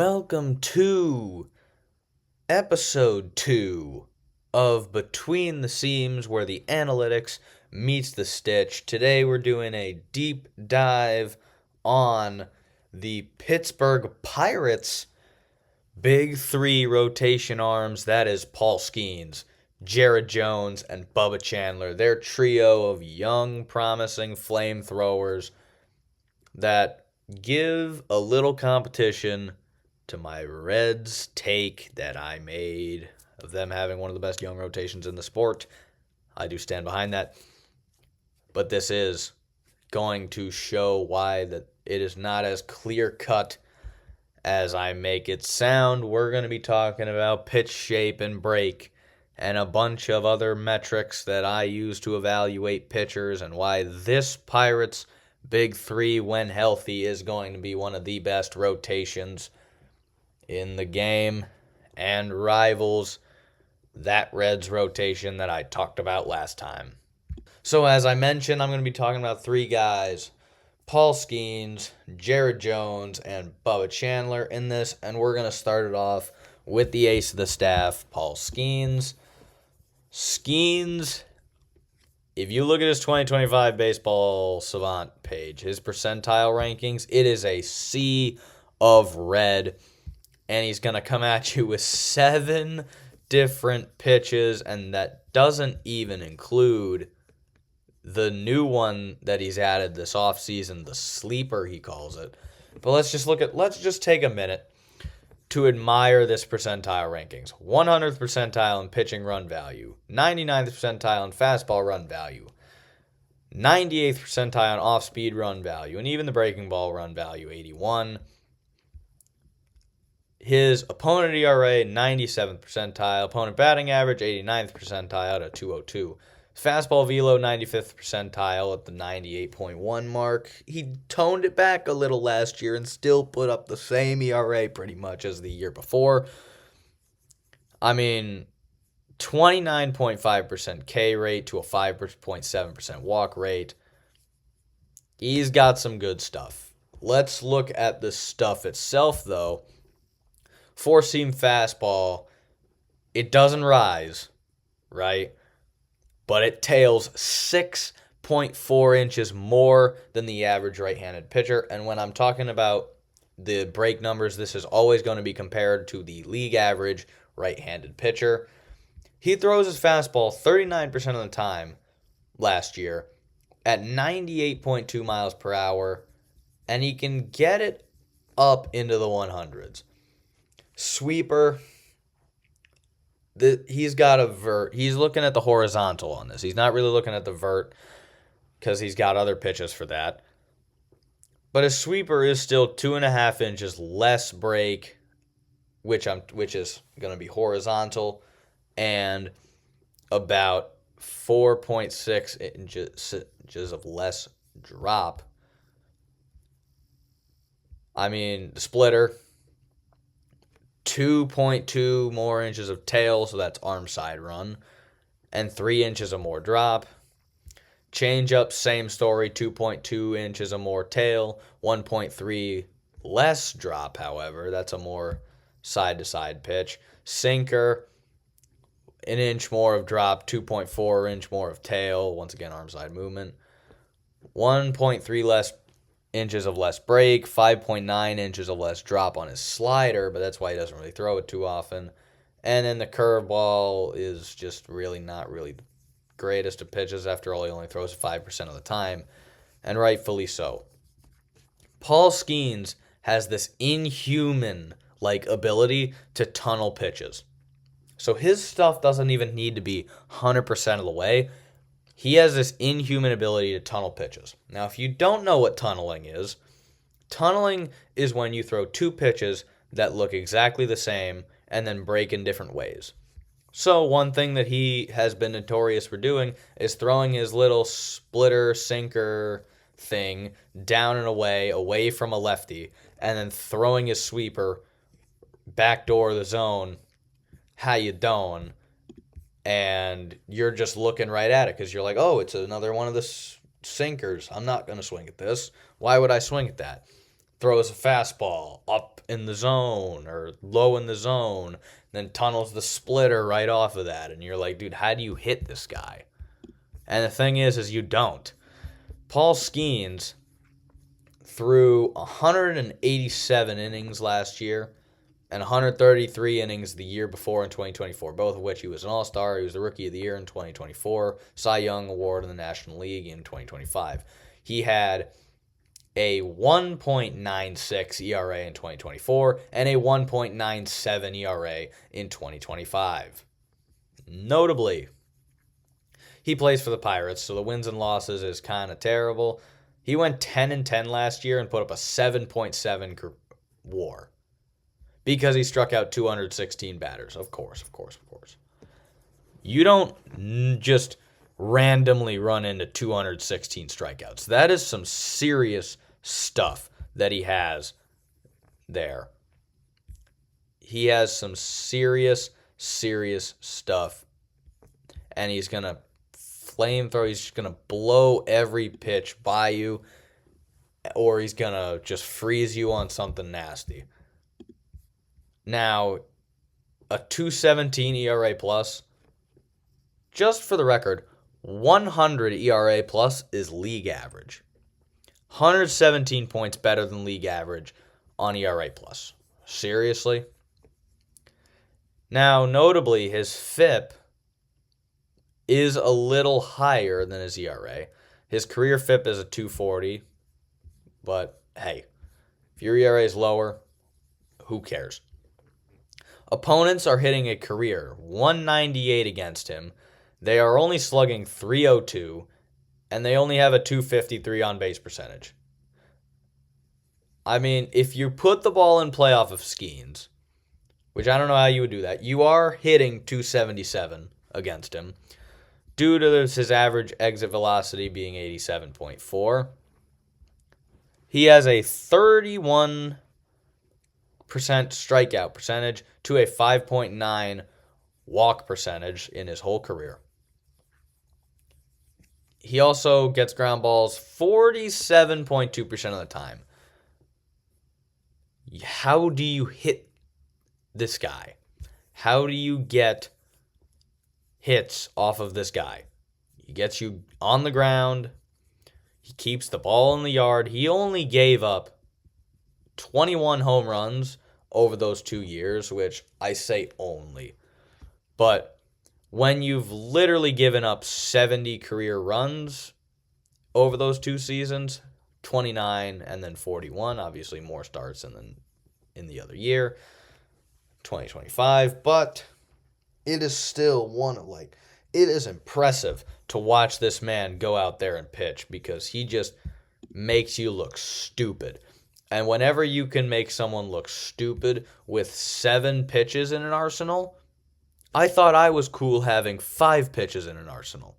Welcome to episode 2 of Between the Seams, where the analytics meets the stitch. Today we're doing a deep dive on the Pittsburg Pirates' big three rotation arms. That is Paul Skenes, Jared Jones, and Bubba Chandler. Their trio of young, promising flamethrowers that give a little competition to my Reds take that I made of them having one of the best young rotations in the sport. I do stand behind that. But this is going to show why that it is not as clear cut as I make it sound. We're going to be talking about pitch shape and break and a bunch of other metrics that I use to evaluate pitchers and why this Pirates big three, when healthy, is going to be one of the best rotations in the game and rivals that Reds rotation that I talked about last time. So as I mentioned, I'm going to be talking about three guys: Paul Skenes, Jared Jones, and Bubba Chandler in this, and we're going to start it off with the ace of the staff, Paul Skenes. Skenes, if you look at his 2025 Baseball Savant page, his percentile rankings, it is a sea of red. And he's going to come at you with 7 different pitches, and that doesn't even include the new one that he's added this offseason, the sleeper, he calls it. But let's just take a minute to admire this percentile rankings. 100th percentile in pitching run value, 99th percentile in fastball run value, 98th percentile in off-speed run value, and even the breaking ball run value, 81. His opponent ERA, 97th percentile. Opponent batting average, 89th percentile at 202. Fastball velo, 95th percentile at the 98.1 mark. He toned it back a little last year and still put up the same ERA pretty much as the year before. I mean, 29.5% K rate to a 5.7% walk rate. He's got some good stuff. Let's look at the stuff itself, though. Four-seam fastball, it doesn't rise, right? But it tails 6.4 inches more than the average right-handed pitcher. And when I'm talking about the break numbers, this is always going to be compared to the league average right-handed pitcher. He throws his fastball 39% of the time last year at 98.2 miles per hour, and he can get it up into the 100s. Sweeper, he's got a vert. He's looking at the horizontal on this. He's not really looking at the vert because he's got other pitches for that. But his sweeper is still 2.5 inches less break, which is going to be horizontal, and about 4.6 inches of less drop. I mean, the splitter, 2.2 more inches of tail, so that's arm side run, and 3 inches of more drop. Change up, same story, 2.2 inches of more tail, 1.3 less drop, however. That's a more side-to-side pitch. Sinker, an inch more of drop, 2.4 inch more of tail, once again arm side movement. 1.3 less inches of less break, 5.9 inches of less drop on his slider, but that's why he doesn't really throw it too often. And then the curveball is just really not really the greatest of pitches. After all, he only throws 5% of the time, and rightfully so. Paul Skenes has this inhuman-like ability to tunnel pitches. So his stuff doesn't even need to be 100% of the way. He has this inhuman ability to tunnel pitches. Now, if you don't know what tunneling is when you throw two pitches that look exactly the same and then break in different ways. So one thing that he has been notorious for doing is throwing his little splitter sinker thing down and away from a lefty, and then throwing his sweeper backdoor the zone. How you doing? And you're just looking right at it because you're like, oh, it's another one of the sinkers. I'm not going to swing at this. Why would I swing at that? throws a fastball up in the zone or low in the zone, then tunnels the splitter right off of that. And you're like, dude, how do you hit this guy? And the thing is you don't. Paul Skenes threw 187 innings last year and 133 innings the year before in 2024, both of which he was an all-star. He was the Rookie of the Year in 2024, Cy Young Award in the National League in 2025. He had a 1.96 ERA in 2024 and a 1.97 ERA in 2025. Notably, he plays for the Pirates, so the wins and losses is kind of terrible. He went 10-10 last year and put up a 7.7 WAR because he struck out 216 batters. Of course. You don't just randomly run into 216 strikeouts. That is some serious stuff that he has there. He has some serious stuff, and he's going to flamethrower. He's just going to blow every pitch by you, or he's going to just freeze you on something nasty. Now, a 2.17 ERA plus, just for the record, 100 ERA plus is league average. 117 points better than league average on ERA plus. Seriously? Now, notably, his FIP is a little higher than his ERA. His career FIP is a 240, but hey, if your ERA is lower, who cares? Opponents are hitting a career 198 against him. They are only slugging 302, and they only have a 253 on-base percentage. I mean, if you put the ball in play off of Skenes, which I don't know how you would do that, you are hitting 277 against him due to his average exit velocity being 87.4. He has a 31% strikeout percentage to a 5.9 walk percentage in his whole career. He also gets ground balls 47.2% of the time. How do you hit this guy? How do you get hits off of this guy? He gets you on the ground. He keeps the ball in the yard. He only gave up 21 home runs over those 2 years, which I say only. But when you've literally given up 70 career runs over those 2 seasons, 29 and then 41, obviously more starts than in the other year, 2025, but it is still it is impressive to watch this man go out there and pitch because he just makes you look stupid. And whenever you can make someone look stupid with 7 pitches in an arsenal, I thought I was cool having 5 pitches in an arsenal,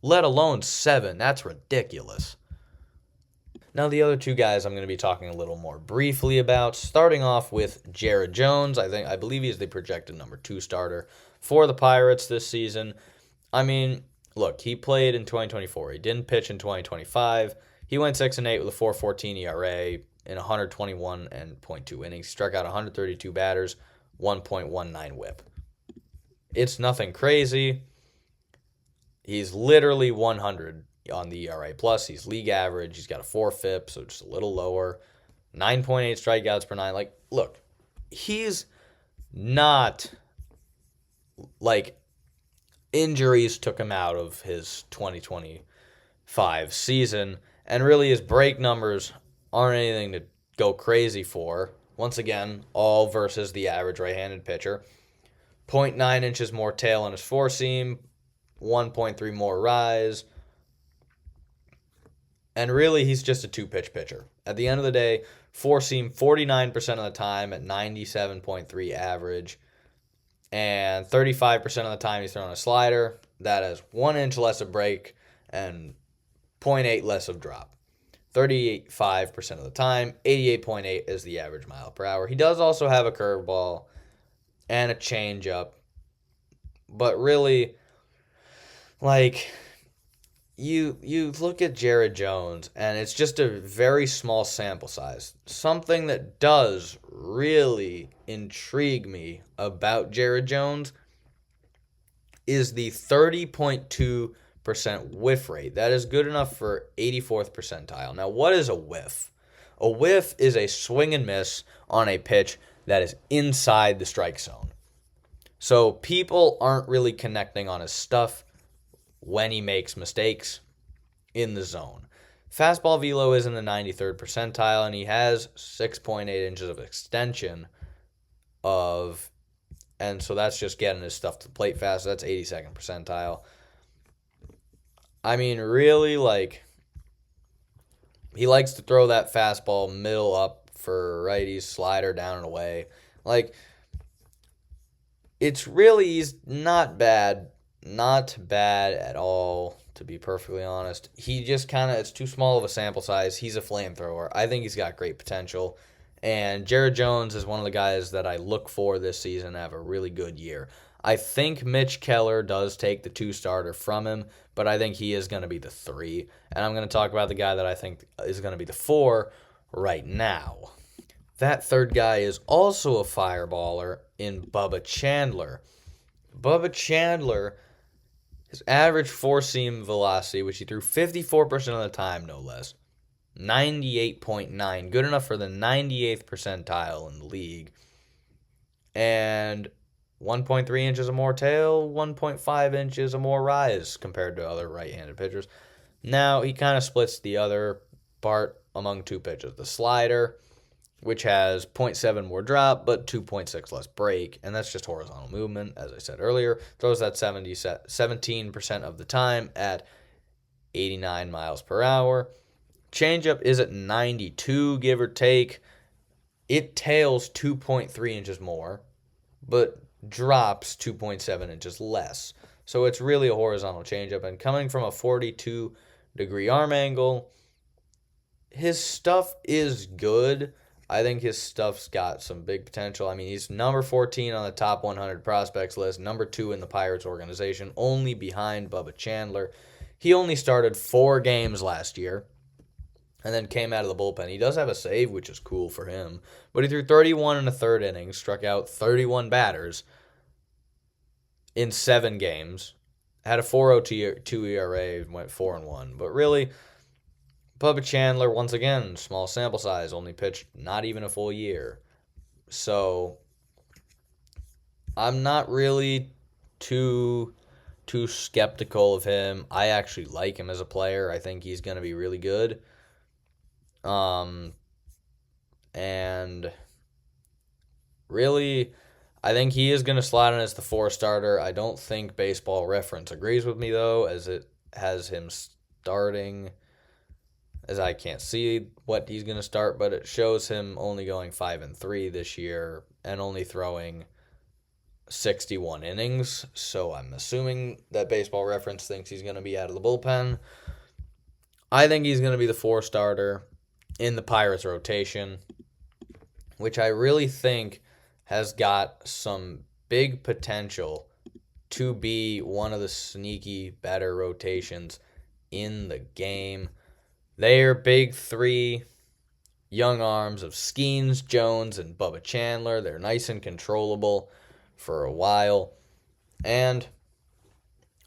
let alone 7. That's ridiculous. Now, the other 2 guys I'm going to be talking a little more briefly about, starting off with Jared Jones. I believe he's the projected number 2 starter for the Pirates this season. I mean, look, he played in 2024. He didn't pitch in 2025. He went 6-8 with a 4.14 ERA in 121.2 innings. He struck out 132 batters, 1.19 WHIP. It's nothing crazy. He's literally 100 on the ERA plus. He's league average. He's got a 4 FIP, so just a little lower. 9.8 strikeouts per 9. Like, look, he's not injuries took him out of his 2025 season, and really his break numbers aren't anything to go crazy for. Once again, all versus the average right-handed pitcher. 0.9 inches more tail on his four-seam, 1.3 more rise. And really, he's just a 2-pitch pitcher. At the end of the day, four-seam 49% of the time at 97.3 average. And 35% of the time he's throwing a slider. That has 1 inch less of break and 0.8 less of drop. 35% of the time, 88.8 is the average mile per hour. He does also have a curveball and a changeup. But really, you look at Jared Jones, and it's just a very small sample size. Something that does really intrigue me about Jared Jones is the 30.2% whiff rate. That is good enough for 84th percentile. Now, what is a whiff? A whiff is a swing and miss on a pitch that is inside the strike zone. So people aren't really connecting on his stuff when he makes mistakes in the zone. Fastball velo is in the 93rd percentile, and he has 6.8 inches of extension and so that's just getting his stuff to the plate fast. That's 82nd percentile. I mean, really, he likes to throw that fastball middle up for righties, slider down and away. He's not bad. Not bad at all, to be perfectly honest. He just it's too small of a sample size. He's a flamethrower. I think he's got great potential. And Jared Jones is one of the guys that I look for this season to have a really good year. I think Mitch Keller does take the 2-starter from him, but I think he is going to be the 3. And I'm going to talk about the guy that I think is going to be the 4 right now. That third guy is also a fireballer in Bubba Chandler. Bubba Chandler, his average four-seam velocity, which he threw 54% of the time, no less, 98.9, good enough for the 98th percentile in the league. And 1.3 inches or more tail, 1.5 inches or more rise compared to other right-handed pitchers. Now, he kind of splits the other part among two pitches. The slider, which has 0.7 more drop, but 2.6 less break, and that's just horizontal movement, as I said earlier. Throws that 17% of the time at 89 miles per hour. Changeup is at 92, give or take. It tails 2.3 inches more, but drops 2.7 inches less. So it's really a horizontal changeup, and coming from a 42-degree arm angle, his stuff is good. I think his stuff's got some big potential. I mean, he's number 14 on the top 100 prospects list, number 2 in the Pirates organization, only behind Bubba Chandler. He only started 4 games last year and then came out of the bullpen. He does have a save, which is cool for him, but he threw 31 in the third inning, struck out 31 batters in 7 games, had a 4.02 ERA, went 4-1. But really, Bubba Chandler, once again, small sample size, only pitched not even a full year. So I'm not really too skeptical of him. I actually like him as a player. I think he's going to be really good. And really, I think he is going to slide in as the 4-starter. I don't think Baseball Reference agrees with me, though, as it has him starting, as I can't see what he's going to start, but it shows him only going 5-3 this year and only throwing 61 innings. So I'm assuming that Baseball Reference thinks he's going to be out of the bullpen. I think he's going to be the 4-starter in the Pirates rotation, which I really think has got some big potential to be one of the sneaky better rotations in the game. Their big 3 young arms of Skenes, Jones, and Bubba Chandler. They're nice and controllable for a while. And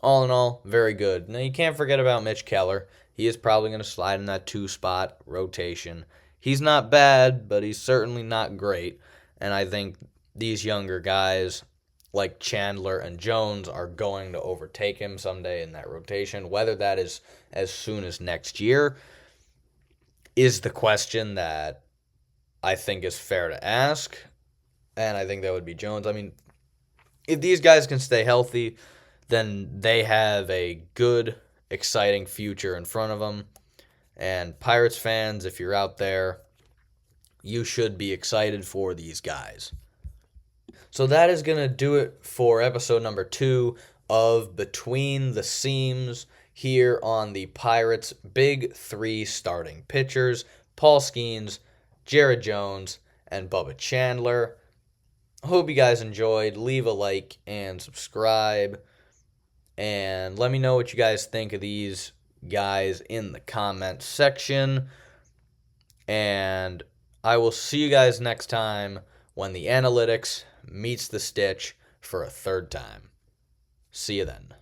all in all, very good. Now, you can't forget about Mitch Keller. He is probably going to slide in that 2-spot rotation. He's not bad, but he's certainly not great. And I think these younger guys like Chandler and Jones are going to overtake him someday in that rotation. Whether that is as soon as next year is the question that I think is fair to ask. And I think that would be Jones. I mean, if these guys can stay healthy, then they have a good, exciting future in front of them. And Pirates fans, if you're out there, you should be excited for these guys. So that is going to do it for episode number 2 of Between the Seams here on the Pirates' big 3 starting pitchers, Paul Skenes, Jared Jones, and Bubba Chandler. Hope you guys enjoyed. Leave a like and subscribe. And let me know what you guys think of these guys in the comments section. And I will see you guys next time when the analytics meets the stitch for a third time. See you then.